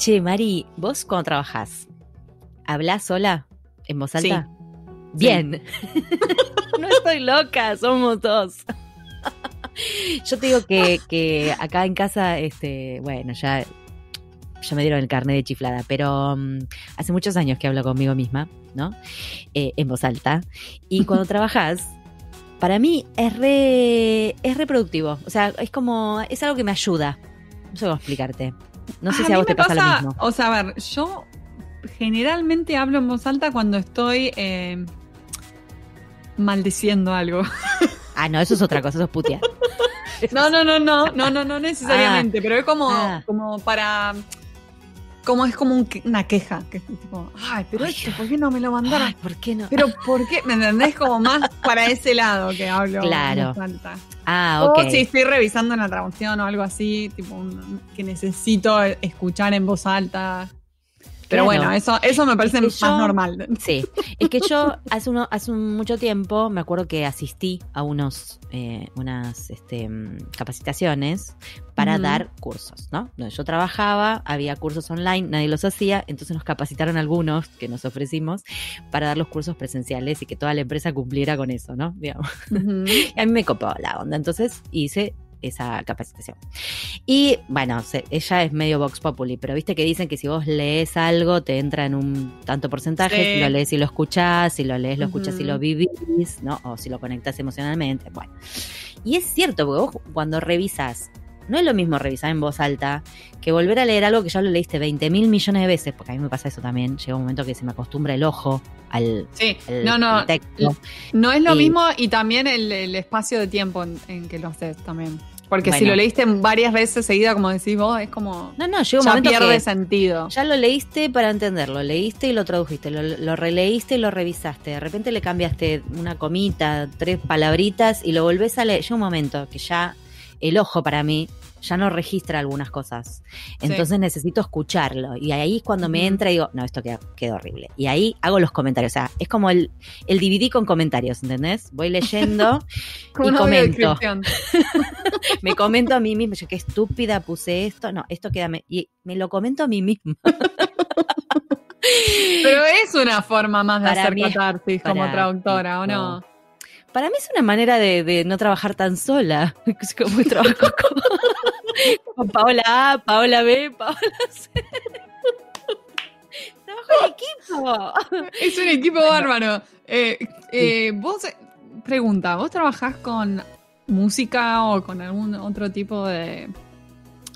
Che, Mari, ¿vos cuando trabajás, hablás sola en voz alta? Sí. Bien. No estoy loca, somos dos. Yo te digo que acá en casa, bueno, ya me dieron el carnet de chiflada, pero hace muchos años que hablo conmigo misma, ¿no? En voz alta. Y cuando trabajás, para mí es re productivo. O sea, es algo que me ayuda. No sé cómo explicarte. No sé si a vos te pasa lo mismo. O sea, a ver, yo generalmente hablo en voz alta cuando estoy maldiciendo algo. Ah, no, eso es otra cosa, eso es putear. No necesariamente, pero es como para... es como una queja, que es tipo, ay, pero esto, ¿por qué no me lo mandaron? Ay, ¿por qué no? Pero ¿por qué? ¿Me entendés? Como más para ese lado que hablo. Claro. En voz alta. Ok. O si estoy revisando una traducción o algo así, tipo que necesito escuchar en voz alta. Pero Claro. bueno, eso me parece más normal. Sí, es que yo hace mucho tiempo me acuerdo que asistí a unas capacitaciones para dar cursos, ¿no? Donde yo trabajaba, había cursos online, nadie los hacía, entonces nos capacitaron algunos que nos ofrecimos para dar los cursos presenciales y que toda la empresa cumpliera con eso, ¿no? Digamos. Y a mí me copó la onda, entonces hice esa capacitación. Y bueno, ella es medio Vox Populi, pero viste que dicen que si vos lees algo te entra en un tanto porcentaje, sí. Si lo lees y lo escuchás, si lo lees, lo escuchás y lo vivís, ¿no? O si lo conectás emocionalmente, bueno. Y es cierto, porque vos cuando revisás, no es lo mismo revisar en voz alta que volver a leer algo que ya lo leíste 20.000 millones de veces, porque a mí me pasa eso también, llega un momento que se me acostumbra el ojo al texto. No es lo mismo, y también el espacio de tiempo en que lo haces también. Porque si lo leíste varias veces seguida, como decís vos, es como... No, llega un ya momento pierde que sentido. Ya lo leíste para entenderlo, leíste y lo tradujiste, lo releíste y lo revisaste. De repente le cambiaste una comita, 3 palabritas y lo volvés a leer. Llega un momento que ya el ojo para mí ya no registra algunas cosas. Entonces necesito escucharlo. Y ahí es cuando me entra y digo, no, esto quedó horrible. Y ahí hago los comentarios. O sea, es como el DVD con comentarios, ¿entendés? Voy leyendo y comento. Me comento a mí misma. Yo, qué estúpida puse esto. No, esto queda... Y me lo comento a mí misma. Pero es una forma más de hacer mí catarsis como traductora, ¿o no? Para mí es una manera de no trabajar tan sola. Es como trabajo con Paola A, Paola B, Paola C. Trabajo en equipo. Es un equipo bárbaro. Vos, pregunta, ¿vos trabajás con música o con algún otro tipo de...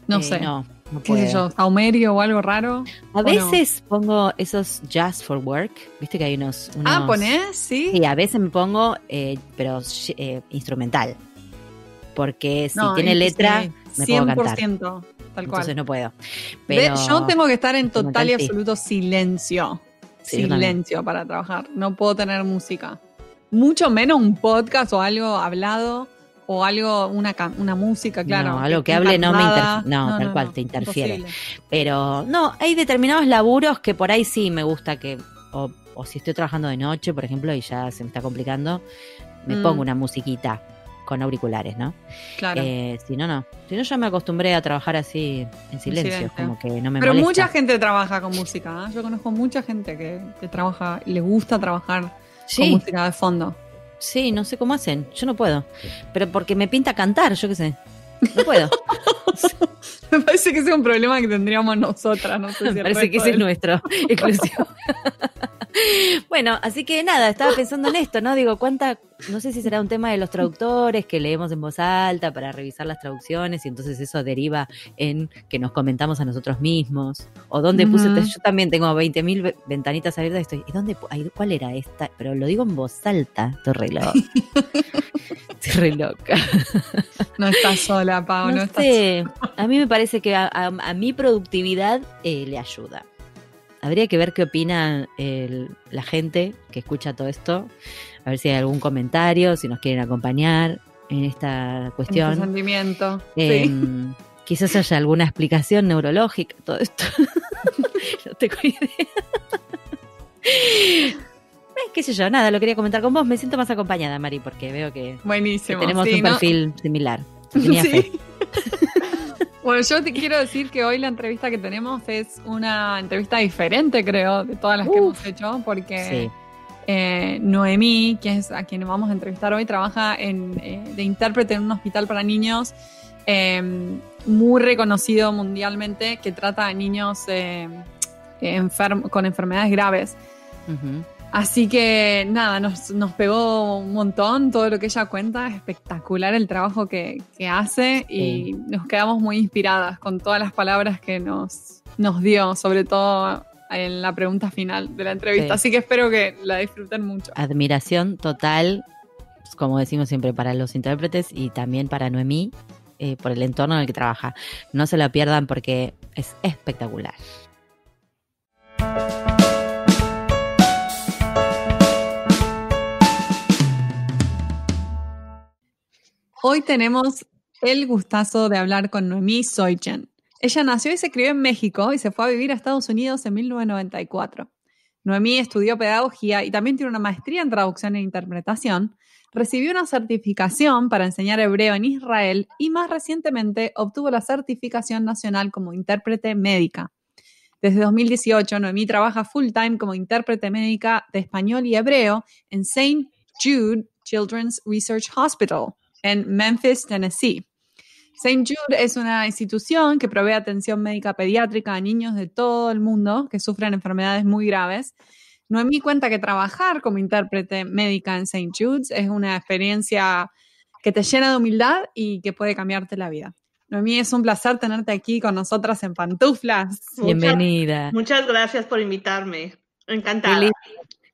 No sé. No ¿Qué sé yo? ¿Saumerio o algo raro? A veces pongo esos Jazz for Work. Viste que hay unos... ¿ponés? Sí. Sí, a veces me pongo, pero instrumental. Porque si tiene letra, me puedo cantar. 100%, tal cual. Entonces no puedo. Pero yo tengo que estar en total y absoluto silencio. Sí, silencio para trabajar. No puedo tener música. Mucho menos un podcast o algo hablado. O algo, una música, claro. No, algo que hable no me interfiere. No, tal cual, te interfiere. Imposible. Pero no, hay determinados laburos que por ahí sí me gusta que, o si estoy trabajando de noche, por ejemplo, y ya se me está complicando, me pongo una musiquita con auriculares, ¿no? Claro. Si no, yo me acostumbré a trabajar así en silencio, como que no me Pero molesta. mucha gente trabaja con música, ¿eh? Yo conozco mucha gente que trabaja, le gusta trabajar con música de fondo. Sí, no sé cómo hacen, yo no puedo. Pero porque me pinta cantar, yo qué sé. No puedo. Me parece que ese es un problema que tendríamos nosotras, no sé si me parece que ese es nuestro, exclusivo. Bueno, así que nada, estaba pensando en esto, ¿no? Digo, no sé si será un tema de los traductores que leemos en voz alta para revisar las traducciones y entonces eso deriva en que nos comentamos a nosotros mismos. O dónde puse, yo también tengo 20.000 ventanitas abiertas y ¿dónde? ¿Cuál era esta? Pero lo digo en voz alta, estoy re loca. No estás sola, Pau, no sé. A mí me parece que a mi productividad le ayuda. Habría que ver qué opina la gente que escucha todo esto, a ver si hay algún comentario, si nos quieren acompañar en esta cuestión. En este sentimiento. Quizás haya alguna explicación neurológica a todo esto. No tengo idea. Qué sé yo, nada, lo quería comentar con vos. Me siento más acompañada, Mari, porque veo que, buenísimo, que tenemos un perfil similar. Tenía fe. Bueno, yo te quiero decir que hoy la entrevista que tenemos es una entrevista diferente, creo, de todas las que hemos hecho, porque Noemí, que es a quien vamos a entrevistar hoy, trabaja de intérprete en un hospital para niños muy reconocido mundialmente, que trata a niños con enfermedades graves. Uh-huh. Así que nada, nos pegó un montón todo lo que ella cuenta, es espectacular el trabajo que hace y nos quedamos muy inspiradas con todas las palabras que nos dio, sobre todo en la pregunta final de la entrevista. Así que espero que la disfruten mucho. Admiración total, como decimos siempre, para los intérpretes y también para Noemí, por el entorno en el que trabaja. No se la pierdan porque es espectacular. Hoy tenemos el gustazo de hablar con Noemí Soichen. Ella nació y se crió en México y se fue a vivir a Estados Unidos en 1994. Noemí estudió pedagogía y también tiene una maestría en traducción e interpretación. Recibió una certificación para enseñar hebreo en Israel y más recientemente obtuvo la certificación nacional como intérprete médica. Desde 2018, Noemí trabaja full time como intérprete médica de español y hebreo en St. Jude Children's Research Hospital en Memphis, Tennessee. St. Jude es una institución que provee atención médica pediátrica a niños de todo el mundo que sufren enfermedades muy graves. Noemí cuenta que trabajar como intérprete médica en St. Jude's es una experiencia que te llena de humildad y que puede cambiarte la vida. Noemí, es un placer tenerte aquí con nosotras en Pantuflas. Bienvenida. Muchas gracias por invitarme. Encantada.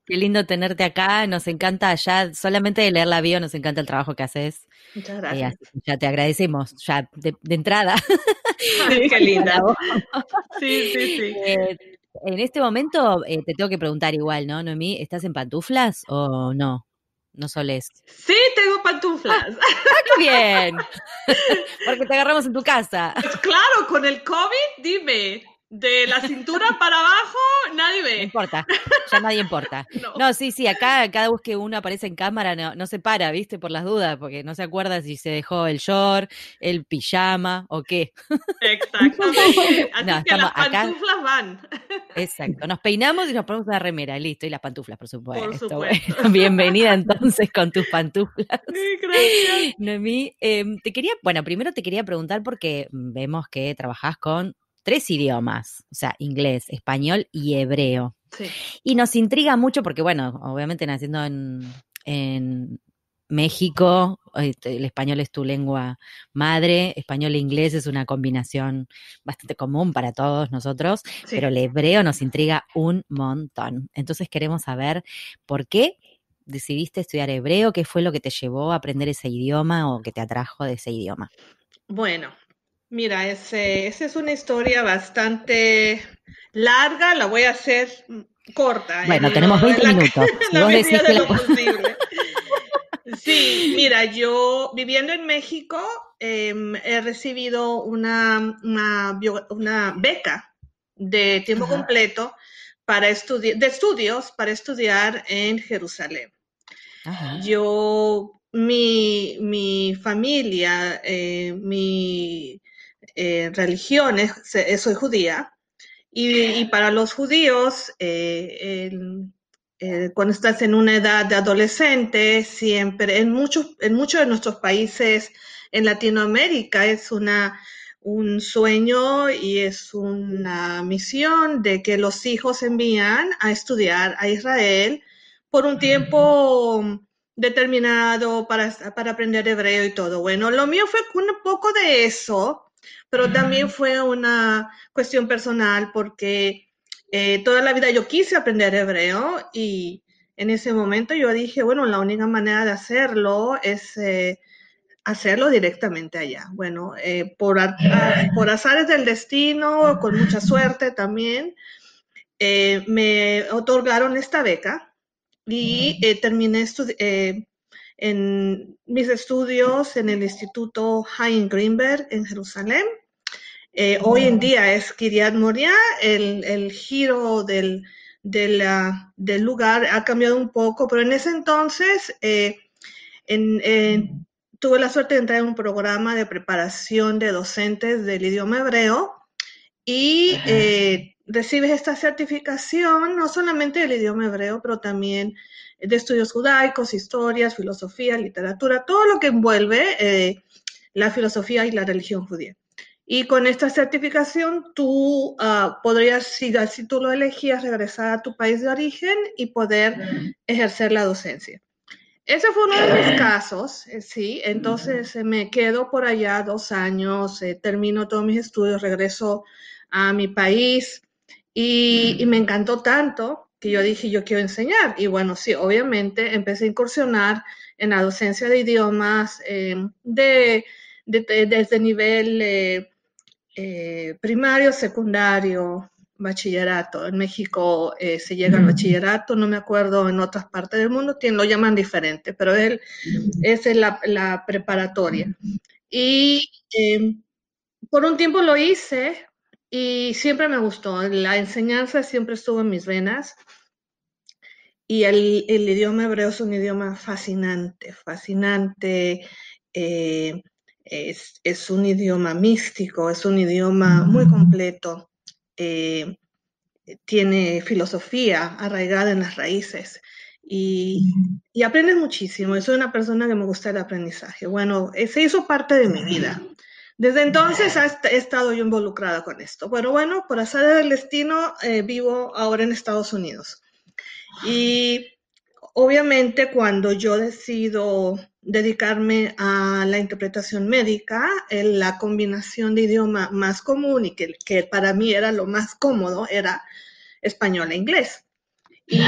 Qué lindo tenerte acá, nos encanta ya, solamente de leer la bio, nos encanta el trabajo que haces. Muchas gracias. Ya te agradecemos, ya de entrada. Sí, qué linda. Sí. En este momento te tengo que preguntar igual, ¿no, Noemí? ¿Estás en pantuflas o no? ¿No solés? Sí, tengo pantuflas. ¡Qué bien! Porque te agarramos en tu casa. Pues claro, con el COVID, dime, de la cintura para abajo, nadie ve. No importa, ya nadie importa. No, sí, acá cada vez que uno aparece en cámara no se para, ¿viste? Por las dudas, porque no se acuerda si se dejó el short, el pijama o qué. Exactamente, así que las pantuflas acá van. Exacto, nos peinamos y nos ponemos una remera, listo, y las pantuflas, por supuesto. Por supuesto. Bueno, bienvenida entonces con tus pantuflas. Sí, gracias. Noemí, primero te quería preguntar porque vemos que trabajás con 3 idiomas, o sea, inglés, español y hebreo. Sí. Y nos intriga mucho porque, bueno, obviamente naciendo en México, el español es tu lengua madre, español e inglés es una combinación bastante común para todos nosotros, pero el hebreo nos intriga un montón. Entonces queremos saber por qué decidiste estudiar hebreo, qué fue lo que te llevó a aprender ese idioma o que te atrajo de ese idioma. Bueno, mira, esa es una historia bastante larga, la voy a hacer corta. Bueno, tenemos 20 minutos. Si vos decís de lo posible. Sí, mira, yo viviendo en México he recibido una beca de tiempo completo para estudios para estudiar en Jerusalén. Ajá. Mi familia, mi religión, soy judía, y para los judíos, cuando estás en una edad de adolescente, siempre, en muchos de nuestros países en Latinoamérica, es un sueño y es una misión de que los hijos envían a estudiar a Israel por un tiempo determinado para aprender hebreo y todo. Bueno, lo mío fue un poco de eso, pero también fue una cuestión personal porque toda la vida yo quise aprender hebreo y en ese momento yo dije, bueno, la única manera de hacerlo es hacerlo directamente allá. Bueno, por azares del destino, con mucha suerte también, me otorgaron esta beca y terminé en mis estudios en el Instituto Chaim Greenberg en Jerusalén. Hoy en día es Kiryat Moria, el giro del lugar ha cambiado un poco, pero en ese entonces tuve la suerte de entrar en un programa de preparación de docentes del idioma hebreo y recibes esta certificación no solamente del idioma hebreo, pero también de estudios judaicos, historias, filosofía, literatura, todo lo que envuelve la filosofía y la religión judía. Y con esta certificación tú podrías, si tú lo elegías, regresar a tu país de origen y poder ejercer la docencia. Ese fue uno de mis casos, sí. Entonces me quedo por allá 2 años, termino todos mis estudios, regreso a mi país y me encantó tanto que yo dije, yo quiero enseñar. Y bueno, sí, obviamente empecé a incursionar en la docencia de idiomas desde nivel primario, secundario, bachillerato. En México se llega al bachillerato, no me acuerdo en otras partes del mundo, lo llaman diferente, pero esa es la preparatoria. Y por un tiempo lo hice y siempre me gustó. La enseñanza siempre estuvo en mis venas. Y el idioma hebreo es un idioma fascinante, fascinante. Es un idioma místico, es un idioma muy completo. Tiene filosofía arraigada en las raíces y aprendes muchísimo. Soy una persona que me gusta el aprendizaje. Bueno, se hizo parte de mi vida. Desde entonces he estado yo involucrada con esto. Bueno, por azar del destino, vivo ahora en Estados Unidos. Y obviamente cuando yo decido dedicarme a la interpretación médica, la combinación de idioma más común y que para mí era lo más cómodo era español e inglés. Y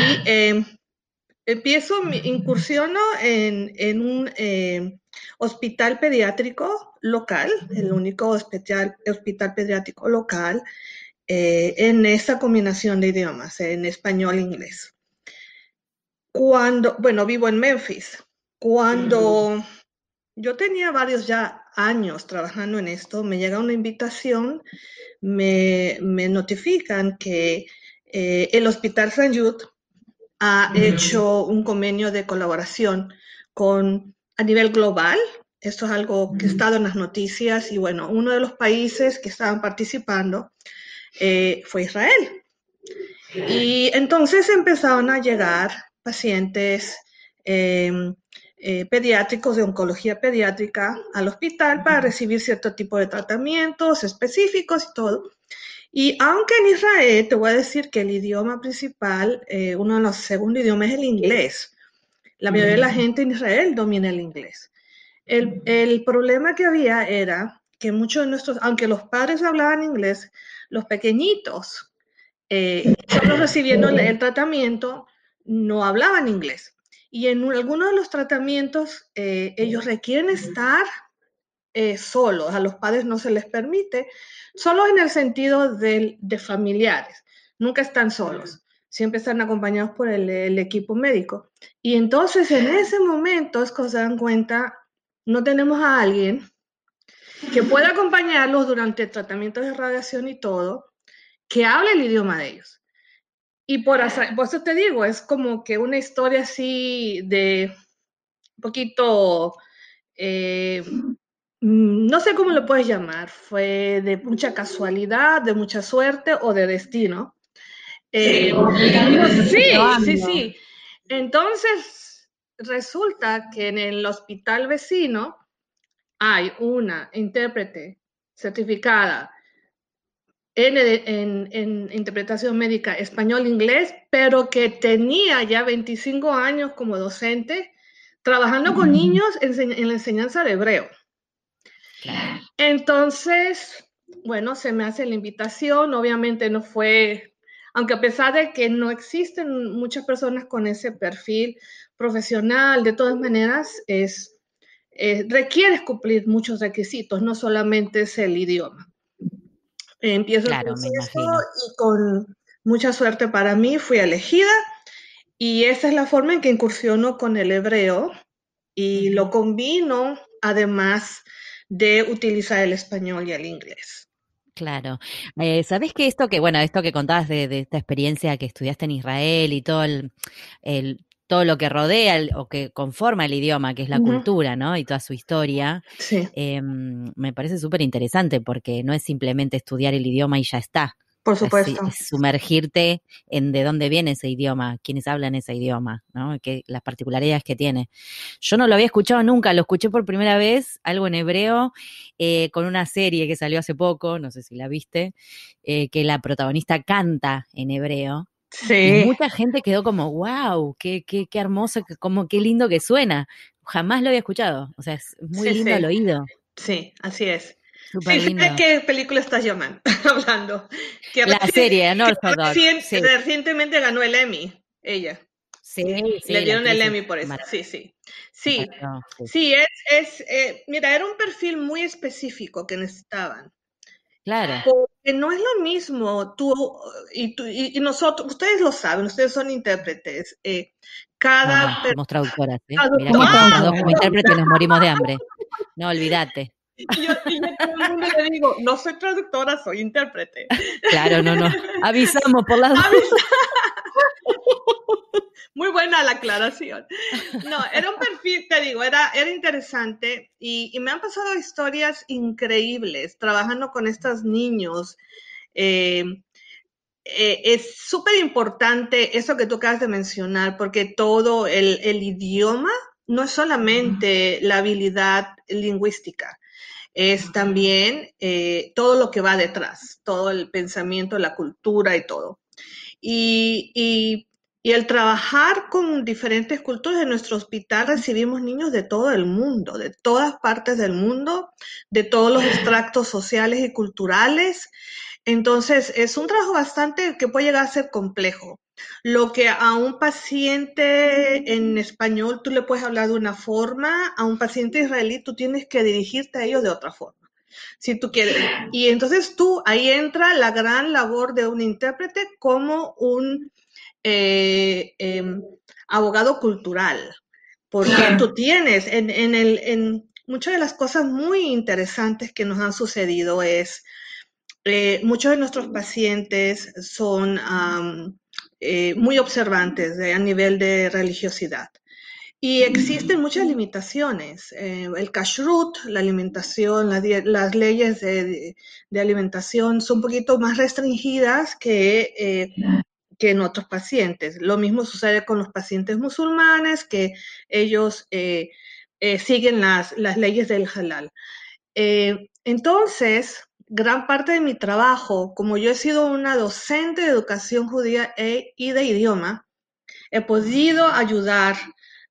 incursiono en un hospital pediátrico local, el único hospital pediátrico local, en esa combinación de idiomas, en español e inglés. Vivo en Memphis. Cuando yo tenía varios ya años trabajando en esto, me llega una invitación, me notifican que el Hospital St. Jude ha hecho un convenio de colaboración a nivel global. Esto es algo que ha estado en las noticias y bueno, uno de los países que estaban participando fue Israel. Y entonces empezaron a llegar pacientes pediátricos de oncología pediátrica al hospital para recibir cierto tipo de tratamientos específicos y todo. Y aunque en Israel, te voy a decir que el idioma principal, uno de los segundos idiomas es el inglés. La mayoría de la gente en Israel domina el inglés. El problema que había era que muchos de nuestros, aunque los padres hablaban inglés, los pequeñitos, solo recibiendo el tratamiento, no hablaban inglés. Y en algunos de los tratamientos, ellos requieren estar solos, a los padres no se les permite, solos en el sentido de familiares, nunca están solos, siempre están acompañados por el equipo médico. Y entonces en ese momento es que se dan cuenta, no tenemos a alguien que pueda acompañarlos durante el tratamiento de radiación y todo, que hable el idioma de ellos. Y por eso te digo, es como que una historia así de un poquito... no sé cómo lo puedes llamar, fue de mucha casualidad, de mucha suerte o de destino. Sí. Entonces, resulta que en el hospital vecino hay una intérprete certificada en interpretación médica español-inglés, pero que tenía ya 25 años como docente, trabajando con niños en la enseñanza de hebreo. Claro. Entonces, bueno, se me hace la invitación, obviamente no fue, aunque a pesar de que no existen muchas personas con ese perfil profesional, de todas maneras, requieres cumplir muchos requisitos, no solamente es el idioma. Empiezo el proceso y con mucha suerte para mí fui elegida y esa es la forma en que incursiono con el hebreo y lo combino además de utilizar el español y el inglés. Claro. ¿Sabés que esto que contabas de esta experiencia que estudiaste en Israel y todo todo lo que rodea o que conforma el idioma, que es la cultura, ¿no? Y toda su historia. Sí. Me parece súper interesante porque no es simplemente estudiar el idioma y ya está. Por supuesto. Es sumergirte en de dónde viene ese idioma, quiénes hablan ese idioma, ¿no? Las particularidades que tiene. Yo no lo había escuchado nunca, lo escuché por primera vez, algo en hebreo, con una serie que salió hace poco, no sé si la viste, que la protagonista canta en hebreo. Sí. Y mucha gente quedó como, wow, qué hermoso, qué lindo que suena. Jamás lo había escuchado, o sea, es muy lindo al oído. Sí, así es. Súper lindo. ¿De qué película estás hablando? Que la serie, Unorthodox. Recientemente ganó el Emmy, ella. Sí, le dieron el Emmy por eso. Sí, mira, era un perfil muy específico que necesitaban. Claro. Porque no es lo mismo tú y nosotros, ustedes lo saben, ustedes son intérpretes. Somos traductoras, ¿eh? Mira que nosotros como intérpretes nos morimos de hambre. No, olvídate. Y yo a todo el mundo le digo, no soy traductora, soy intérprete. Claro, no. Avisamos por las Muy buena la aclaración. No, era un perfil, te digo, era interesante y me han pasado historias increíbles trabajando con estos niños. Es súper importante eso que tú acabas de mencionar, porque todo el idioma no es solamente la habilidad lingüística, es también todo lo que va detrás, todo el pensamiento, la cultura y todo. Y el trabajar con diferentes culturas, en nuestro hospital recibimos niños de todo el mundo, de todas partes del mundo, de todos los extractos sociales y culturales. Entonces, es un trabajo bastante que puede llegar a ser complejo. Lo que a un paciente en español tú le puedes hablar de una forma, a un paciente israelí tú tienes que dirigirte a ellos de otra forma, si tú quieres. Y entonces ahí entra la gran labor de un intérprete como un abogado cultural, porque tú tienes en muchas de las cosas muy interesantes que nos han sucedido es muchos de nuestros pacientes son muy observantes a nivel de religiosidad. Y existen muchas limitaciones. El kashrut, la alimentación, las leyes de alimentación son un poquito más restringidas que en otros pacientes. Lo mismo sucede con los pacientes musulmanes, que ellos siguen las leyes del halal. Entonces, gran parte de mi trabajo, como yo he sido una docente de educación judía y de idioma, he podido ayudar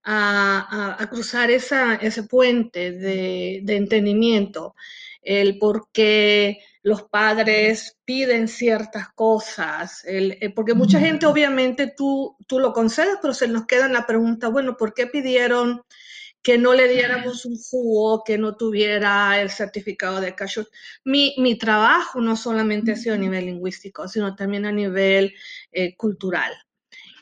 a cruzar ese puente de entendimiento, el por qué los padres piden ciertas cosas, porque mucha gente obviamente tú lo concedes, pero se nos queda en la pregunta, bueno, ¿por qué pidieron que no le diéramos un jugo, que no tuviera el certificado de kashrut? Mi trabajo no solamente ha sido a nivel lingüístico, sino también a nivel cultural.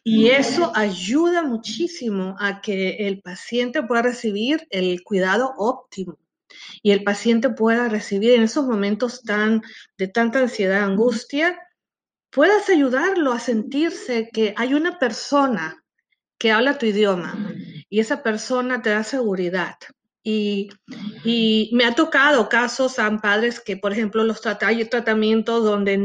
Y eso ayuda muchísimo a que el paciente pueda recibir el cuidado óptimo y el paciente pueda recibir en esos momentos de tanta ansiedad, angustia, puedas ayudarlo a sentirse que hay una persona que habla tu idioma y esa persona te da seguridad. Y me ha tocado casos a padres que, por ejemplo, hay tratamientos donde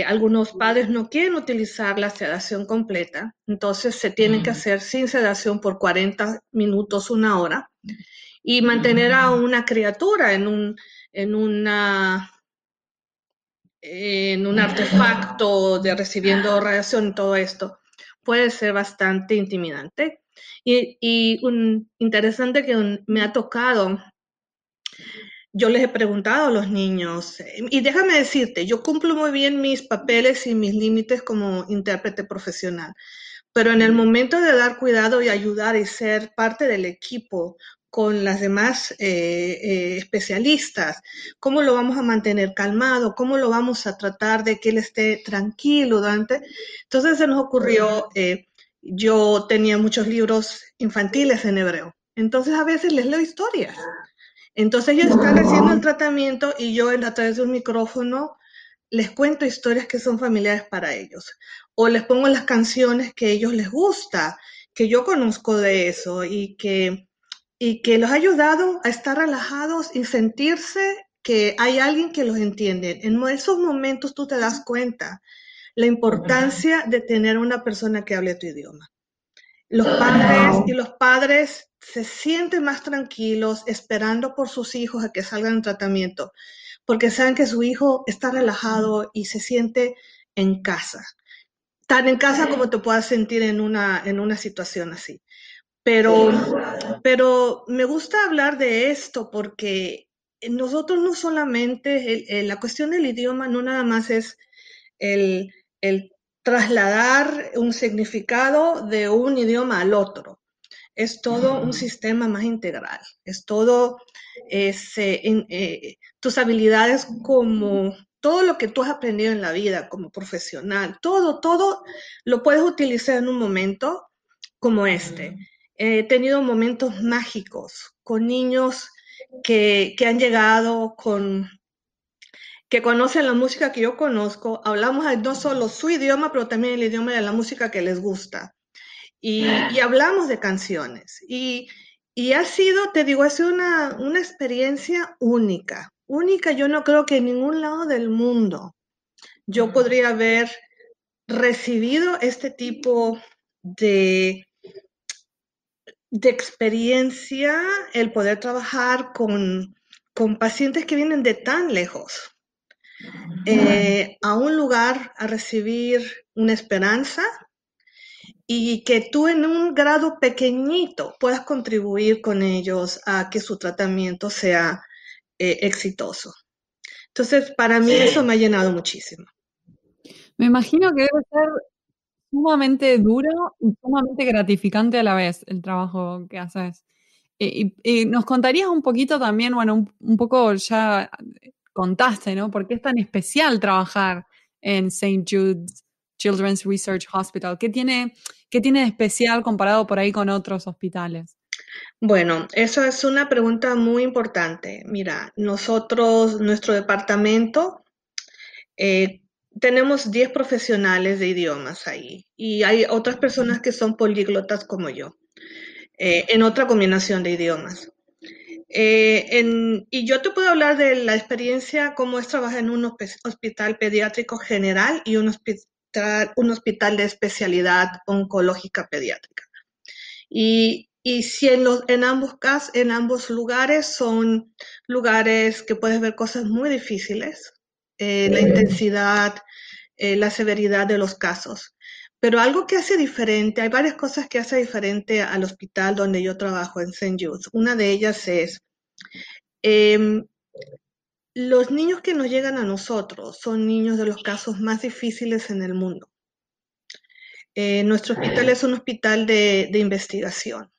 algunos padres no quieren utilizar la sedación completa, entonces se tienen que hacer sin sedación por 40 minutos, una hora, y mantener a una criatura en un artefacto recibiendo radiación y todo esto puede ser bastante intimidante. Y interesante que me ha tocado, yo les he preguntado a los niños, y déjame decirte, yo cumplo muy bien mis papeles y mis límites como intérprete profesional, pero en el momento de dar cuidado y ayudar y ser parte del equipo con las demás especialistas, ¿cómo lo vamos a mantener calmado? ¿Cómo lo vamos a tratar de que él esté tranquilo durante? Entonces se nos ocurrió, yo tenía muchos libros infantiles en hebreo, entonces a veces les leo historias. Entonces ellos están haciendo el tratamiento y yo a través de un micrófono les cuento historias que son familiares para ellos. o les pongo las canciones que a ellos les gusta, que yo conozco de eso y que los ha ayudado a estar relajados y sentirse que hay alguien que los entiende. En esos momentos tú te das cuenta la importancia de tener una persona que hable tu idioma. Los padres se sienten más tranquilos esperando por sus hijos a que salgan en tratamiento, porque saben que su hijo está relajado y se siente en casa. Tan en casa como te puedas sentir en una situación así. Pero me gusta hablar de esto porque nosotros no solamente, la cuestión del idioma no nada más es el, el trasladar un significado de un idioma al otro. Es todo un sistema más integral. Es todo tus habilidades como todo lo que tú has aprendido en la vida como profesional. Todo lo puedes utilizar en un momento como este. He tenido momentos mágicos con niños que han llegado que conocen la música que yo conozco. Hablamos no solo su idioma, pero también el idioma de la música que les gusta. Y hablamos de canciones. Y ha sido, te digo, ha sido una experiencia única. Única, yo no creo que en ningún lado del mundo yo podría haber recibido este tipo de experiencia, el poder trabajar con pacientes que vienen de tan lejos a un lugar a recibir una esperanza y que tú en un grado pequeñito puedas contribuir con ellos a que su tratamiento sea exitoso. Entonces, para mí eso me ha llenado muchísimo. Me imagino que debe ser sumamente duro y sumamente gratificante a la vez el trabajo que haces. Y nos contarías un poquito también, bueno, un poco ya contaste, ¿no? ¿Por qué es tan especial trabajar en St. Jude's Children's Research Hospital? ¿Qué tiene de especial comparado por ahí con otros hospitales? Bueno, eso es una pregunta muy importante. Mira, nuestro departamento, tenemos 10 profesionales de idiomas ahí y hay otras personas que son políglotas como yo, en otra combinación de idiomas. Y yo te puedo hablar de la experiencia, cómo es trabajar en un hospital pediátrico general y un hospital de especialidad oncológica pediátrica. Y si en ambos lugares son lugares que puedes ver cosas muy difíciles, la intensidad, la severidad de los casos. Pero algo que hace diferente, hay varias cosas que hace diferente al hospital donde yo trabajo en St. Jude's. Una de ellas es, los niños que nos llegan a nosotros son niños de los casos más difíciles en el mundo. Nuestro hospital es un hospital de investigación.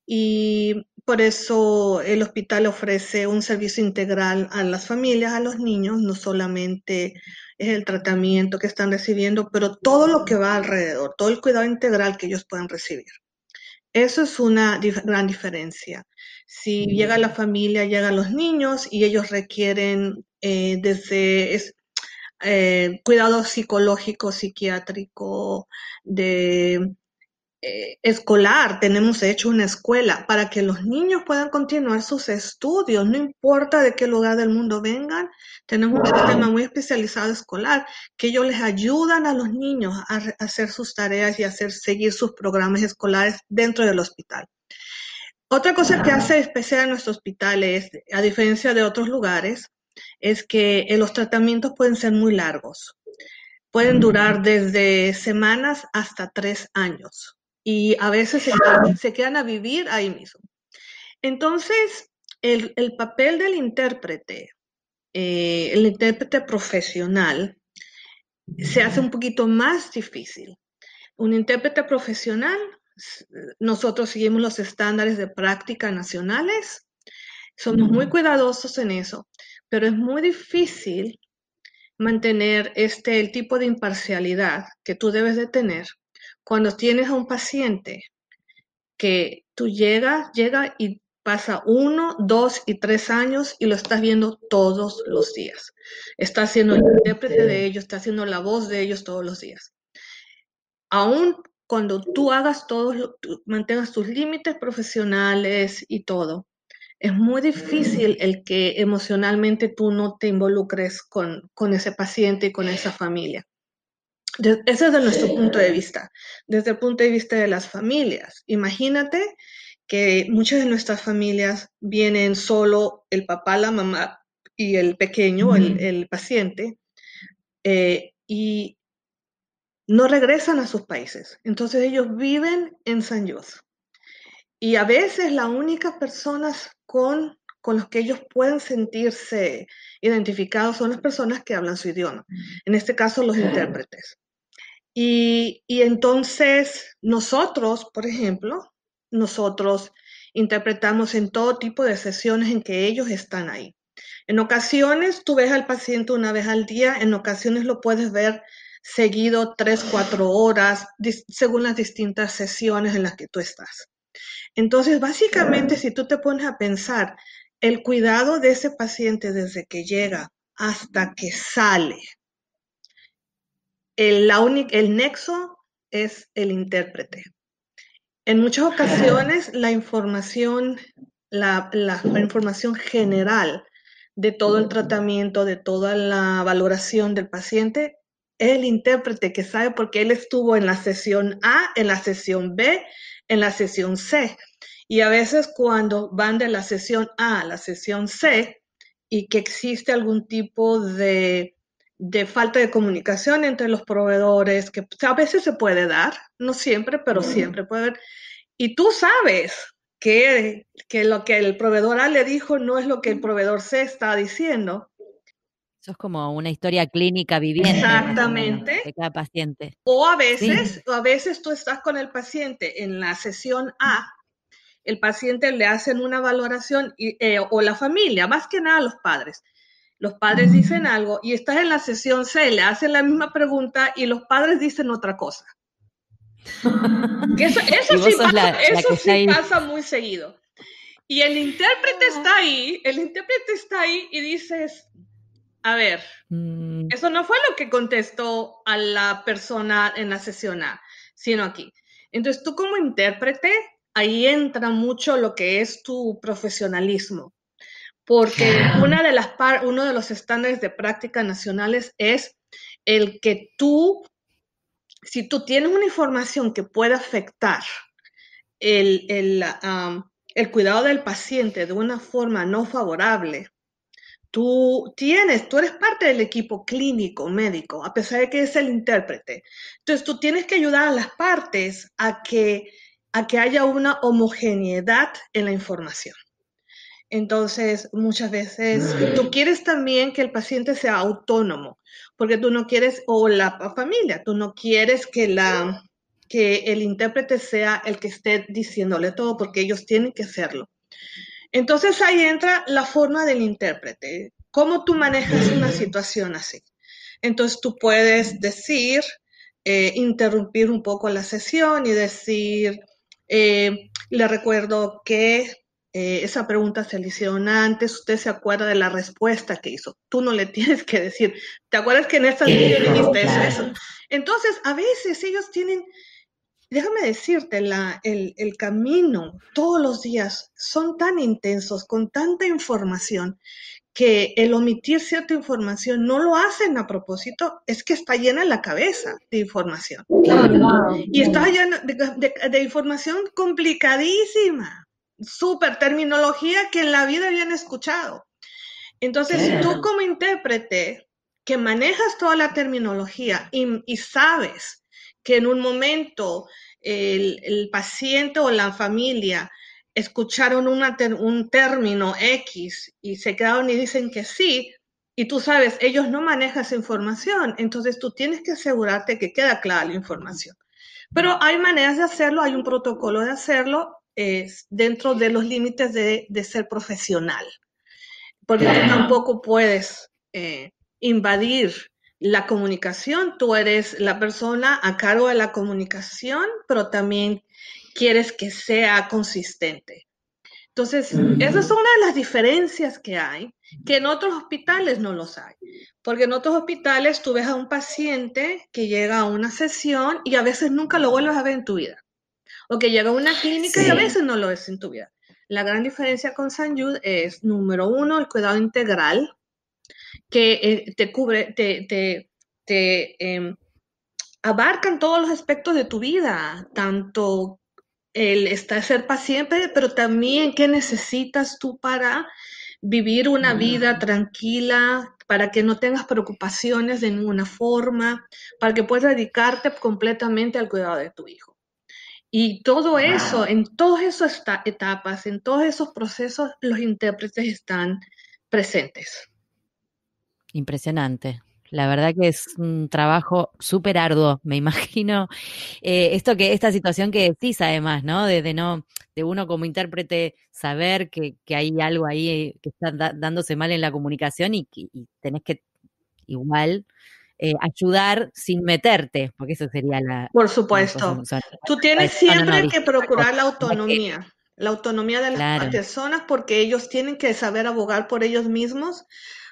Y por eso el hospital ofrece un servicio integral a las familias, a los niños, no solamente es el tratamiento que están recibiendo, pero todo lo que va alrededor, todo el cuidado integral que ellos puedan recibir. Eso es una gran diferencia. Si llega la familia, llegan los niños y ellos requieren desde cuidado psicológico, psiquiátrico, escolar, tenemos hecho una escuela para que los niños puedan continuar sus estudios, no importa de qué lugar del mundo vengan, tenemos un sistema muy especializado escolar que ellos les ayudan a los niños a hacer sus tareas y seguir sus programas escolares dentro del hospital. Otra cosa que hace especial a nuestro hospital es, a diferencia de otros lugares, es que los tratamientos pueden ser muy largos. Pueden durar desde semanas hasta 3 años. Y a veces se quedan a vivir ahí mismo. Entonces, el papel del intérprete, el intérprete profesional, se hace un poquito más difícil. Un intérprete profesional, nosotros seguimos los estándares de práctica nacionales, somos muy cuidadosos en eso, pero es muy difícil mantener el tipo de imparcialidad que tú debes de tener cuando tienes a un paciente que tú llega y pasa 1, 2 y 3 años y lo estás viendo todos los días. Está siendo el intérprete de ellos, está haciendo la voz de ellos todos los días. aún cuando tú hagas tú mantengas tus límites profesionales y todo, es muy difícil el que emocionalmente tú no te involucres con ese paciente y con esa familia. Ese es de nuestro punto de vista. Desde el punto de vista de las familias, imagínate que muchas de nuestras familias vienen solo el papá, la mamá y el pequeño, el paciente, y no regresan a sus países. Entonces ellos viven en San José. Y a veces las únicas personas con las que ellos pueden sentirse identificados son las personas que hablan su idioma. En este caso, los intérpretes. Y entonces nosotros, por ejemplo, nosotros interpretamos en todo tipo de sesiones en que ellos están ahí. En ocasiones tú ves al paciente una vez al día, en ocasiones lo puedes ver seguido 3, 4 horas, según las distintas sesiones en las que tú estás. Entonces, básicamente, si tú te pones a pensar, el cuidado de ese paciente desde que llega hasta que sale, el nexo es el intérprete. En muchas ocasiones la información general de todo el tratamiento, de toda la valoración del paciente, es el intérprete que sabe porque él estuvo en la sesión A, en la sesión B, en la sesión C. Y a veces cuando van de la sesión A a la sesión C y que existe algún tipo de falta de comunicación entre los proveedores, que a veces se puede dar, no siempre, pero siempre puede haber. Y tú sabes que lo que el proveedor A le dijo no es lo que el proveedor C está diciendo. Eso es como una historia clínica viviente, exactamente, más o menos, de cada paciente. O a veces tú estás con el paciente en la sesión A, el paciente le hacen una valoración o la familia, más que nada los padres. Los padres dicen algo y estás en la sesión C, le hacen la misma pregunta y los padres dicen otra cosa. Eso sí pasa muy seguido. Y el intérprete está ahí y dices, a ver, eso no fue lo que contestó a la persona en la sesión A, sino aquí. Entonces tú como intérprete, ahí entra mucho lo que es tu profesionalismo. Porque uno de los estándares de práctica nacionales es el que si tú tienes una información que puede afectar el cuidado del paciente de una forma no favorable, tú eres parte del equipo clínico, médico, a pesar de que es el intérprete. Entonces tú tienes que ayudar a las partes a que haya una homogeneidad en la información. Entonces, muchas veces tú quieres también que el paciente sea autónomo, porque tú no quieres, o la familia, tú no quieres que el intérprete sea el que esté diciéndole todo, porque ellos tienen que hacerlo. Entonces ahí entra la forma del intérprete, cómo tú manejas una situación así. Entonces tú puedes decir, interrumpir un poco la sesión y decir, le recuerdo que esa pregunta se le hicieron antes, usted se acuerda de la respuesta que hizo. Tú no le tienes que decir, ¿te acuerdas que en esta línea dijiste eso? Entonces, a veces ellos tienen, déjame decirte, el camino todos los días son tan intensos, con tanta información, que el omitir cierta información no lo hacen a propósito, es que está llena la cabeza de información. Y está llena de información complicadísima. Súper terminología que en la vida habían escuchado. Entonces, tú como intérprete que manejas toda la terminología y sabes que en un momento el paciente o la familia escucharon un término X y se quedaron y dicen que sí, y tú sabes, ellos no manejan esa información, entonces tú tienes que asegurarte que queda clara la información. Pero hay maneras de hacerlo, hay un protocolo de hacerlo dentro de los límites de ser profesional, porque tú tampoco puedes invadir la comunicación. Tú eres la persona a cargo de la comunicación, pero también quieres que sea consistente. Entonces, esa es una de las diferencias que hay, que en otros hospitales no los hay. Porque en otros hospitales tú ves a un paciente que llega a una sesión y a veces nunca lo vuelves a ver en tu vida. O que llega a una clínica y a veces no lo ves en tu vida. La gran diferencia con St. Jude es, número uno, el cuidado integral, que te cubre, abarcan todos los aspectos de tu vida, tanto el ser paciente, pero también qué necesitas tú para vivir una vida tranquila, para que no tengas preocupaciones de ninguna forma, para que puedas dedicarte completamente al cuidado de tu hijo. Y todo eso, en todas esas etapas, en todos esos procesos, los intérpretes están presentes. Impresionante. La verdad que es un trabajo súper arduo, me imagino. Esta situación que decís además, ¿no? De uno como intérprete saber que hay algo ahí que está dándose mal en la comunicación y tenés que igual ayudar sin meterte, porque eso sería Por supuesto. Tú tienes siempre que procurar la autonomía de las personas, porque ellos tienen que saber abogar por ellos mismos,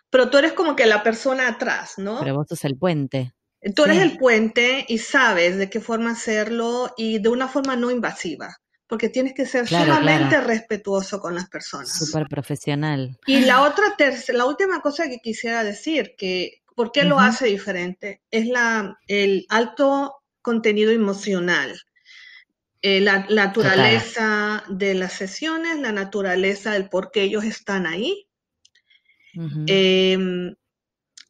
pero tú eres como que la persona atrás, ¿no? Pero vos sos el puente. Tú eres el puente y sabes de qué forma hacerlo y de una forma no invasiva, porque tienes que ser sumamente respetuoso con las personas. Súper profesional. Y la última cosa que quisiera decir, que ¿por qué lo hace diferente? Es el alto contenido emocional. La naturaleza de las sesiones, la naturaleza del por qué ellos están ahí.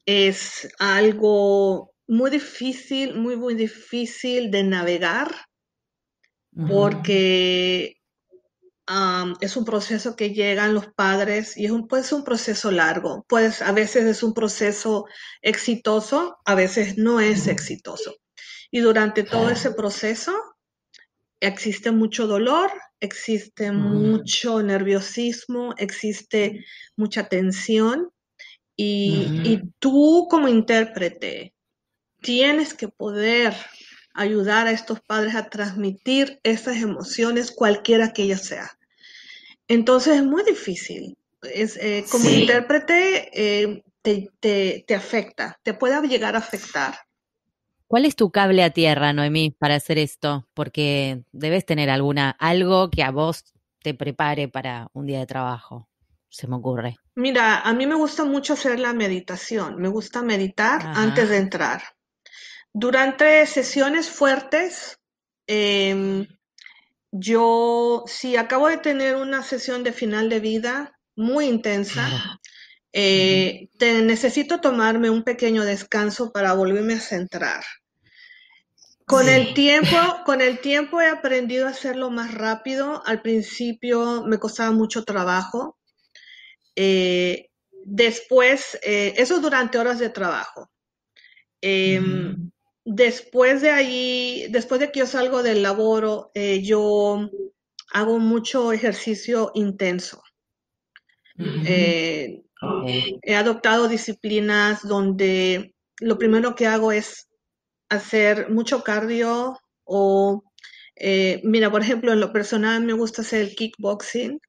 Es algo muy difícil, muy difícil de navegar, porque es un proceso que llegan los padres y puede ser un proceso largo. A veces es un proceso exitoso, a veces no es exitoso. Y durante todo ese proceso existe mucho dolor, existe mucho nerviosismo, existe mucha tensión y tú como intérprete tienes que poder ayudar a estos padres a transmitir esas emociones, cualquiera que ellas sean. Entonces es muy difícil. Como intérprete te afecta, te puede llegar a afectar. ¿Cuál es tu cable a tierra, Noemí, para hacer esto? Porque debes tener algo que a vos te prepare para un día de trabajo, se me ocurre. Mira, a mí me gusta mucho hacer la meditación, me gusta meditar antes de entrar. Durante sesiones fuertes, si acabo de tener una sesión de final de vida muy intensa, necesito tomarme un pequeño descanso para volverme a centrar. Con el tiempo he aprendido a hacerlo más rápido. Al principio me costaba mucho trabajo. Después, eso durante horas de trabajo. Después de que yo salgo del laboro, yo hago mucho ejercicio intenso. He adoptado disciplinas donde lo primero que hago es hacer mucho cardio mira, por ejemplo, en lo personal me gusta hacer el kickboxing.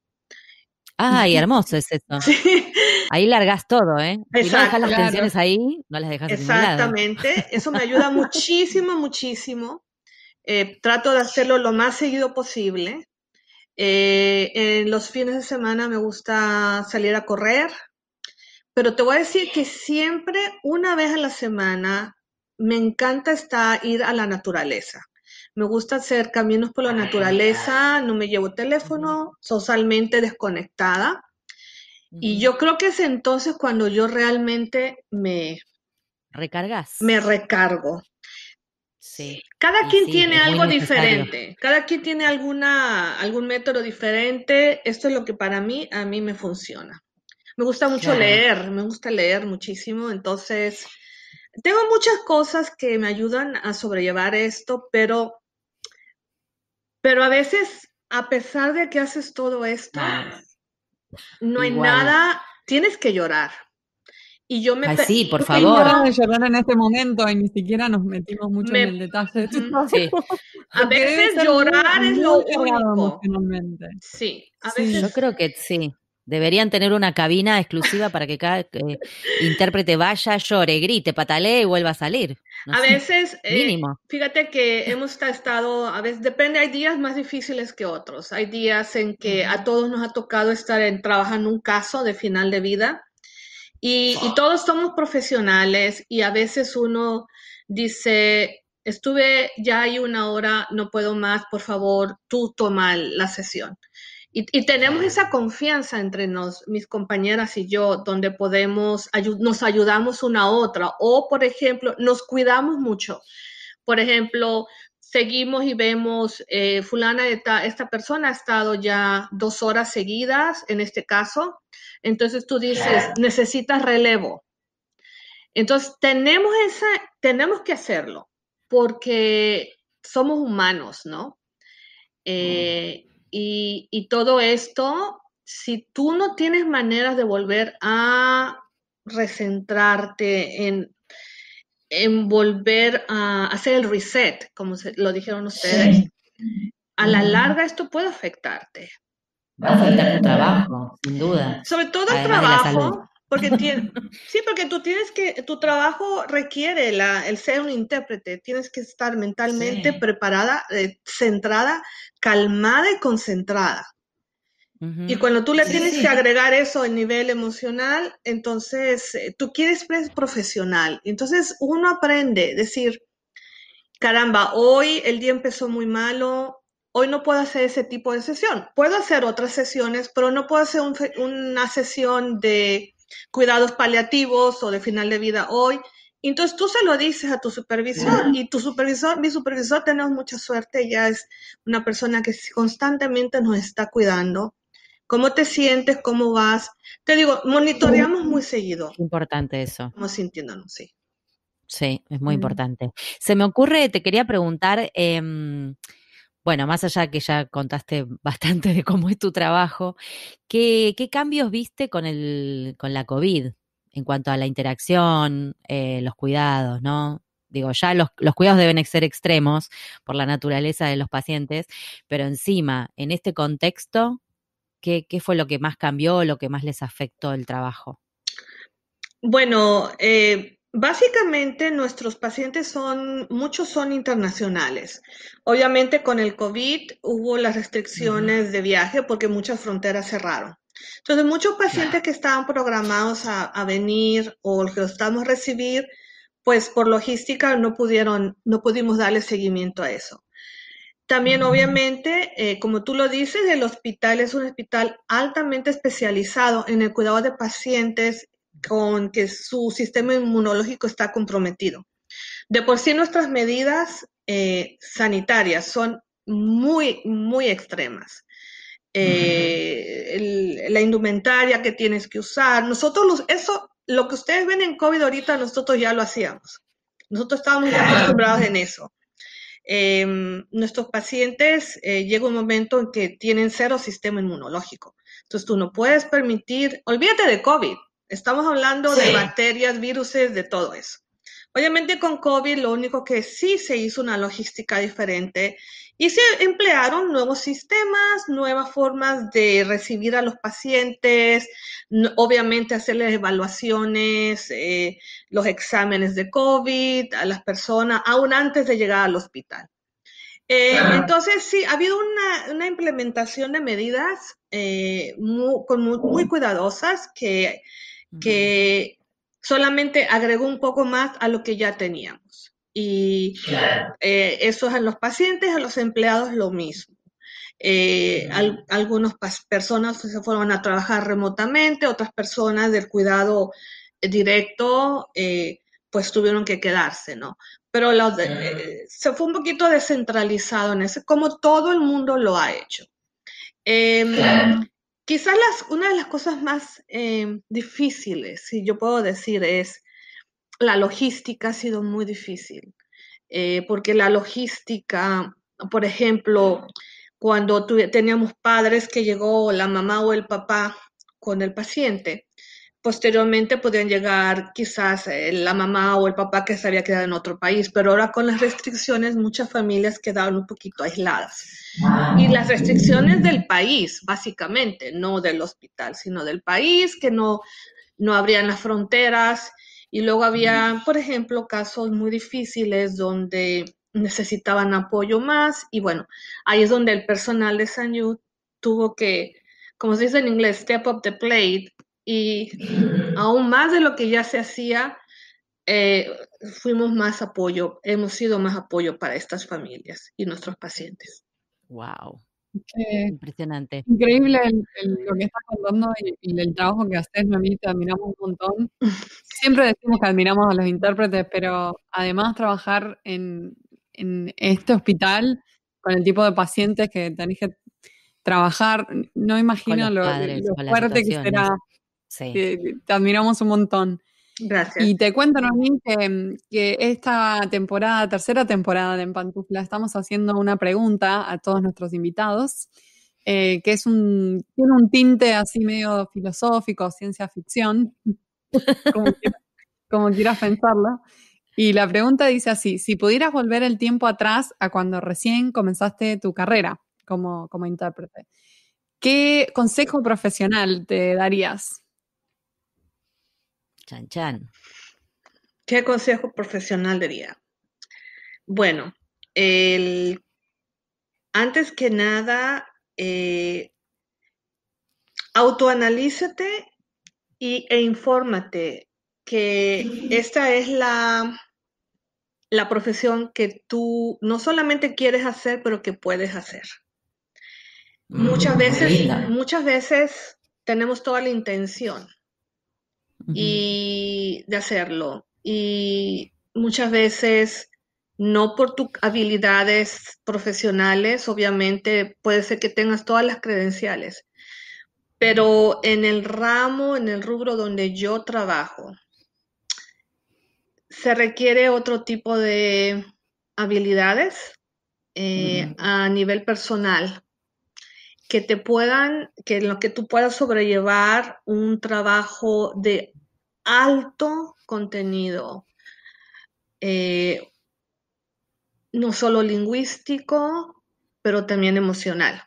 Ay, hermoso es eso. Sí. Ahí largás todo, ¿eh? Si no dejas las tensiones ahí, no las dejas en ningún lado. Exactamente, eso me ayuda muchísimo, muchísimo. Trato de hacerlo lo más seguido posible. En los fines de semana me gusta salir a correr, pero te voy a decir que siempre, una vez a la semana, me encanta ir a la naturaleza. Me gusta hacer caminos por la naturaleza, no me llevo teléfono, totalmente desconectada. Y yo creo que es entonces cuando yo realmente me recargo. Sí. Cada quien tiene algo diferente, cada quien tiene algún método diferente. Esto es lo que a mí me funciona. Me gusta mucho leer, me gusta leer muchísimo, entonces tengo muchas cosas que me ayudan a sobrellevar esto, pero a veces, a pesar de que haces todo esto, no hay nada, tienes que llorar. Y yo me, Ay, sí, por Yo tengo ganas favor. de llorar en este momento y ni siquiera nos metimos mucho en el me, detalle de tu ujú. trabajo, Sí. A porque debe veces ser muy, llorar es muy lo cargado único. emocionalmente. Sí, a Sí. Yo veces, creo que sí. Deberían tener una cabina exclusiva para que cada intérprete vaya, llore, grite, patalee y vuelva a salir. No a sé, veces, mínimo. fíjate que hemos estado, a veces depende, hay días más difíciles que otros. Hay días en que a todos nos ha tocado estar trabajando un caso de final de vida y todos somos profesionales y a veces uno dice, estuve ya ahí una hora, no puedo más, por favor, tú toma la sesión. Y tenemos esa confianza entre mis compañeras y yo, donde nos ayudamos una a otra, o por ejemplo, nos cuidamos mucho. Por ejemplo, seguimos y vemos, esta persona ha estado ya 2 horas seguidas, en este caso, entonces tú dices, necesitas relevo. Entonces, tenemos que hacerlo, porque somos humanos, ¿no? Y todo esto, si tú no tienes maneras de volver a recentrarte en volver a hacer el reset, como lo dijeron ustedes, a la larga esto puede afectarte. Va a afectar tu trabajo, sin duda. Sobre todo el Además de la salud. trabajo, sí, porque tu trabajo requiere el ser un intérprete, tienes que estar mentalmente Sí. preparada, centrada, calmada y concentrada. Ujú. Y cuando tú le Sí, tienes sí. que agregar eso al nivel emocional, entonces tú quieres ser profesional. Entonces uno aprende, decir, caramba, hoy el día empezó muy malo, hoy no puedo hacer ese tipo de sesión. Puedo hacer otras sesiones, pero no puedo hacer una sesión de cuidados paliativos o de final de vida hoy. Entonces tú se lo dices a tu supervisor y mi supervisor, tenemos mucha suerte, ella es una persona que constantemente nos está cuidando. ¿Cómo te sientes? ¿Cómo vas? Te digo, monitoreamos muy seguido. Qué importante eso. Estamos sintiéndonos, sí. Sí, es muy importante. Se me ocurre, te quería preguntar, bueno, más allá que ya contaste bastante de cómo es tu trabajo, ¿qué cambios viste con la COVID en cuanto a la interacción, los cuidados, ¿no? Digo, ya los cuidados deben ser extremos por la naturaleza de los pacientes, pero encima, en este contexto, ¿qué fue lo que más cambió, lo que más les afectó el trabajo? Bueno, básicamente nuestros pacientes muchos son internacionales. Obviamente con el COVID hubo las restricciones de viaje porque muchas fronteras cerraron. Entonces muchos pacientes que estaban programados a venir o que los estamos a recibir, pues por logística no pudimos darle seguimiento a eso. También, obviamente, como tú lo dices, el hospital es un hospital altamente especializado en el cuidado de pacientes con que su sistema inmunológico está comprometido. De por sí nuestras medidas sanitarias son muy, muy extremas. La indumentaria que tienes que usar, lo que ustedes ven en COVID ahorita, nosotros ya lo hacíamos. Nosotros estábamos ya acostumbrados en eso. Nuestros pacientes llega un momento en que tienen cero sistema inmunológico. Entonces tú no puedes permitir, olvídate de COVID, estamos hablando de bacterias, virus, de todo eso. Obviamente con COVID lo único que sí se hizo una logística diferente y se emplearon nuevos sistemas, nuevas formas de recibir a los pacientes, obviamente hacerles evaluaciones, los exámenes de COVID a las personas, aún antes de llegar al hospital. Entonces, sí, ha habido una implementación de medidas muy cuidadosas que solamente agregó un poco más a lo que ya teníamos. Y eso es a los pacientes, a los empleados lo mismo. Algunas personas se fueron a trabajar remotamente, otras personas del cuidado directo pues tuvieron que quedarse, ¿no? Pero se fue un poquito descentralizado en ese, como todo el mundo lo ha hecho. Quizás una de las cosas más difíciles, si yo puedo decir, es la logística ha sido muy difícil, porque la logística, por ejemplo, cuando teníamos padres que llegó la mamá o el papá con el paciente, posteriormente podían llegar quizás la mamá o el papá que se había quedado en otro país, pero ahora con las restricciones muchas familias quedaron un poquito aisladas. Y las restricciones del país, básicamente, no del hospital, sino del país, que no abrían las fronteras. Y luego había, por ejemplo, casos muy difíciles donde necesitaban apoyo más. Y bueno, ahí es donde el personal de SANYU tuvo que, como se dice en inglés, step up the plate. Y aún más de lo que ya se hacía, fuimos más apoyo, hemos sido más apoyo para estas familias y nuestros pacientes. Wow, Qué impresionante. increíble lo que estás contando y el trabajo que haces, Noemí, te admiramos un montón. Siempre decimos que admiramos a los intérpretes, pero además trabajar en este hospital con el tipo de pacientes que tenés que trabajar, no Con imagino los padres, lo con las fuerte que situaciones. será. Sí. Te admiramos un montón. Gracias. Y te cuento, Noemí, que esta temporada, tercera temporada de En Pantufla, estamos haciendo una pregunta a todos nuestros invitados, que tiene un tinte así medio filosófico, ciencia ficción, como quieras pensarlo. Y la pregunta dice así: si pudieras volver el tiempo atrás a cuando recién comenzaste tu carrera como intérprete, ¿qué consejo profesional te darías? Chan, chan. ¿Qué consejo profesional diría? Bueno, antes que nada, autoanalízate e infórmate que esta es la profesión que tú no solamente quieres hacer, pero que puedes hacer. Muchas veces tenemos toda la intención de hacerlo, y muchas veces no por tus habilidades profesionales. Obviamente puede ser que tengas todas las credenciales, pero en el rubro donde yo trabajo, se requiere otro tipo de habilidades a nivel personal que en lo que tú puedas sobrellevar un trabajo de alto contenido, no solo lingüístico, pero también emocional.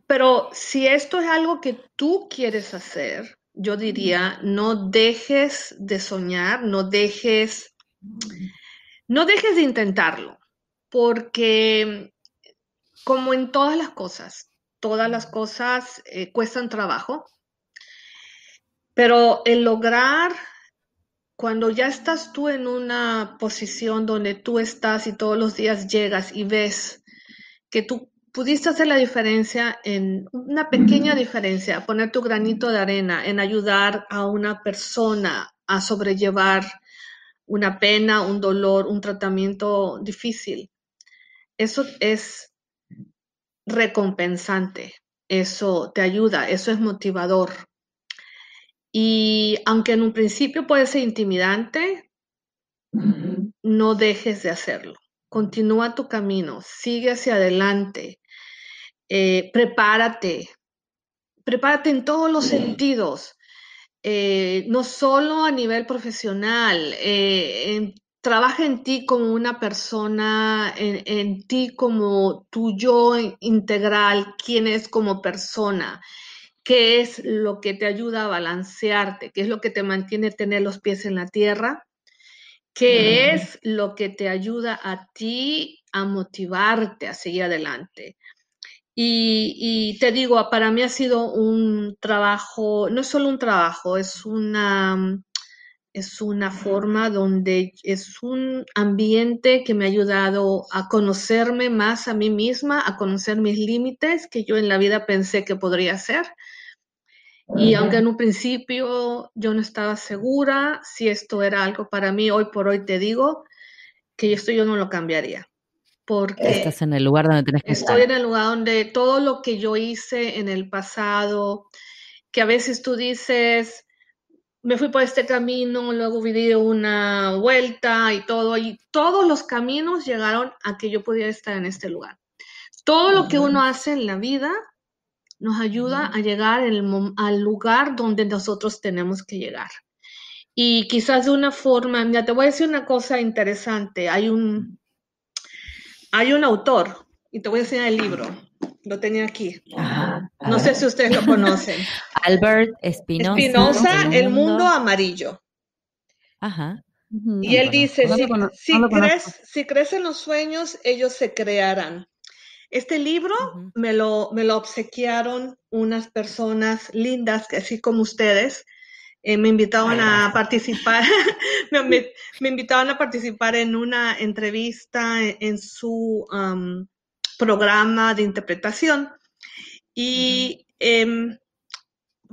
Pero si esto es algo que tú quieres hacer, yo diría, no dejes de soñar, no dejes de intentarlo, porque como en todas las cosas cuestan trabajo, pero el lograr, cuando ya estás tú en una posición donde tú estás y todos los días llegas y ves que tú pudiste hacer la diferencia, en una pequeña diferencia, poner tu granito de arena en ayudar a una persona a sobrellevar una pena, un dolor, un tratamiento difícil, eso es recompensante, eso te ayuda, eso es motivador. Y aunque en un principio puede ser intimidante, no dejes de hacerlo. Continúa tu camino, sigue hacia adelante, prepárate en todos los sentidos, no solo a nivel profesional. Trabaja en ti como una persona, en ti como tu yo integral, quién es como persona, qué es lo que te ayuda a balancearte, qué es lo que te mantiene tener los pies en la tierra, qué es lo que te ayuda a ti a motivarte a seguir adelante. Y te digo, para mí ha sido un trabajo, no es solo un trabajo, es una forma donde es un ambiente que me ha ayudado a conocerme más a mí misma, a conocer mis límites que yo en la vida pensé que podría hacer. Y aunque en un principio yo no estaba segura si esto era algo para mí, hoy por hoy te digo que esto yo no lo cambiaría. Porque estás en el lugar donde tenés que estoy estar. en el lugar donde todo lo que yo hice en el pasado, que a veces tú dices, me fui por este camino, luego di una vuelta y todos los caminos llegaron a que yo pudiera estar en este lugar. Todo lo que uno hace en la vida nos ayuda a llegar al lugar donde nosotros tenemos que llegar. Y quizás de una forma, ya te voy a decir una cosa interesante, hay un autor, y te voy a enseñar el libro, lo tenía aquí. Ajá, No sé si ustedes lo conocen. Albert Espinosa. Espinosa, El mundo amarillo. Ajá. Y él dice, si crees en los sueños, ellos se crearán. Este libro me lo obsequiaron unas personas lindas, así como ustedes. Me invitaban a participar, me invitaban a participar en una entrevista en su programa de interpretación. Y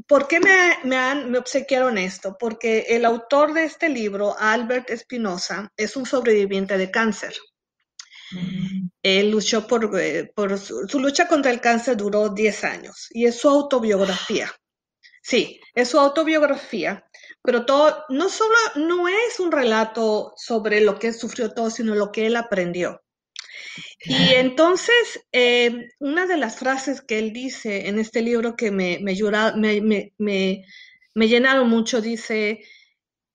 ¿por qué me obsequiaron esto? Porque el autor de este libro, Albert Espinosa, es un sobreviviente de cáncer. Él luchó por su lucha contra el cáncer duró 10 años y es su autobiografía. Sí, es su autobiografía, pero no es un relato sobre lo que él sufrió todo, sino lo que él aprendió. Y entonces, una de las frases que él dice en este libro que me llenaron mucho, dice,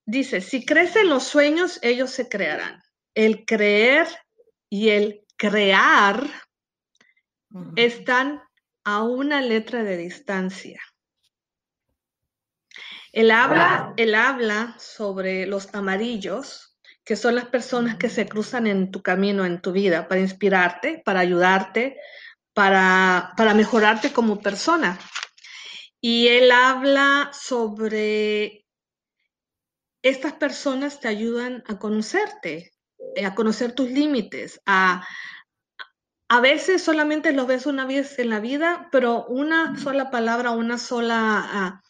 si crees en los sueños, ellos se crearán. El creer y el crear están a una letra de distancia. Él habla sobre los amarillos, que son las personas que se cruzan en tu camino, en tu vida, para inspirarte, para ayudarte, para mejorarte como persona. Y él habla sobre estas personas te ayudan a conocerte, a conocer tus límites, a veces solamente los ves una vez en la vida, pero una sola palabra, una sola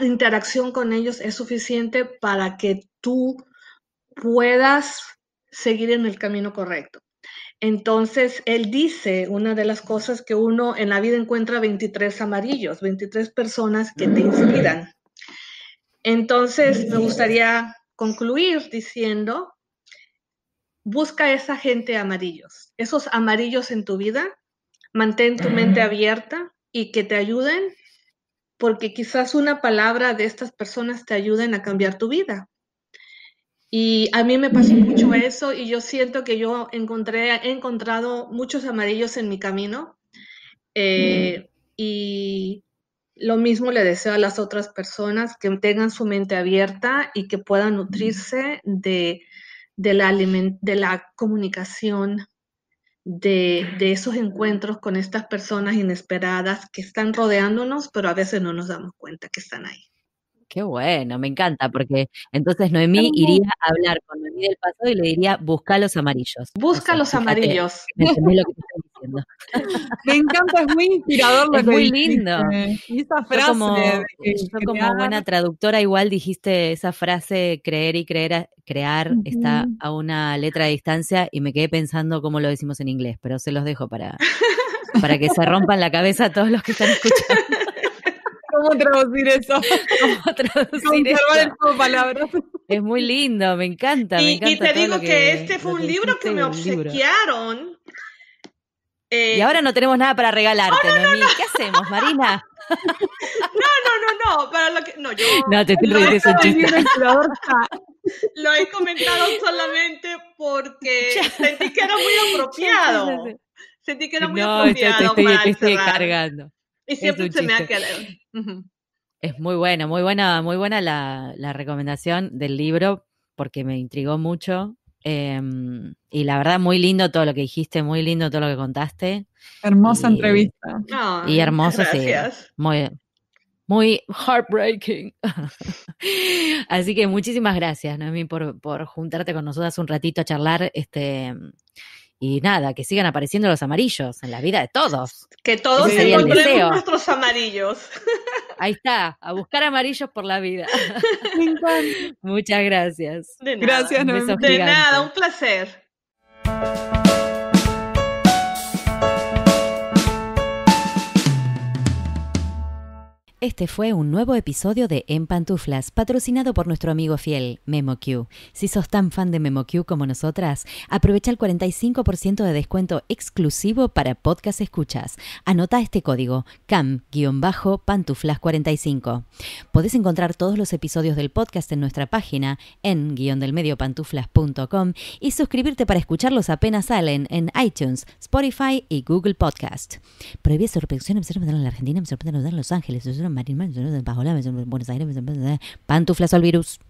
interacción con ellos es suficiente para que tú puedas seguir en el camino correcto. Entonces, él dice, una de las cosas que uno en la vida encuentra 23 amarillos, 23 personas que te inspiran. Entonces, me gustaría concluir diciendo, busca esa gente amarillos, esos amarillos en tu vida, mantén tu mente abierta y que te ayuden, porque quizás una palabra de estas personas te ayuden a cambiar tu vida. Y a mí me pasó mucho eso y yo siento que yo he encontrado muchos amarillos en mi camino y lo mismo le deseo a las otras personas, que tengan su mente abierta y que puedan nutrirse de la comunicación, de esos encuentros con estas personas inesperadas que están rodeándonos, pero a veces no nos damos cuenta que están ahí. Qué bueno, me encanta, porque entonces Noemí iría a hablar con Noemí del pasado y le diría, busca los amarillos. Busca los amarillos. ¿Me entendés lo que te estoy diciendo? Me encanta, es muy inspirador lo es que muy dijiste. lindo. Y esa frase yo como buena traductora igual dijiste esa frase, creer y crear está a una letra de distancia y me quedé pensando cómo lo decimos en inglés, pero se los dejo para que se rompan la cabeza a todos los que están escuchando. ¿Cómo traducir eso? ¿Cómo traducir eso? Palabras. Es muy lindo, me encanta. Y te digo que este fue un libro que me obsequiaron. Y ahora no tenemos nada para regalarte, Noemí. ¿Qué hacemos, Marina? No. Para lo que, yo no, te estoy riendo, un chiste. Lo he comentado solamente porque sentí que era muy apropiado. Sentí que era muy apropiado. Te estoy cargando. Y siempre se me ha quedado. Es muy buena la recomendación del libro, porque me intrigó mucho. Y la verdad, muy lindo todo lo que dijiste, muy lindo todo lo que contaste. Hermosa entrevista. Y hermoso, gracias. Sí. Muy heartbreaking. Así que muchísimas gracias, Noemí, por juntarte con nosotras un ratito a charlar. Y nada, que sigan apareciendo los amarillos en la vida de todos. Que todos encontremos nuestros amarillos. Ahí está, a buscar amarillos por la vida. Me encanta. Muchas gracias. De nada. Gracias, Noemí. De nada, un placer. Este fue un nuevo episodio de En Pantuflas, patrocinado por nuestro amigo fiel, MemoQ. Si sos tan fan de MemoQ como nosotras, aprovecha el 45% de descuento exclusivo para podcast escuchas. Anota este código, CAM-pantuflas45. Podés encontrar todos los episodios del podcast en nuestra página, en _pantuflas.com, y suscribirte para escucharlos apenas salen en iTunes, Spotify y Google Podcast. Prohibida su reproducción en la Argentina, en Los Ángeles, Buenos Aires, Pantuflas al virus.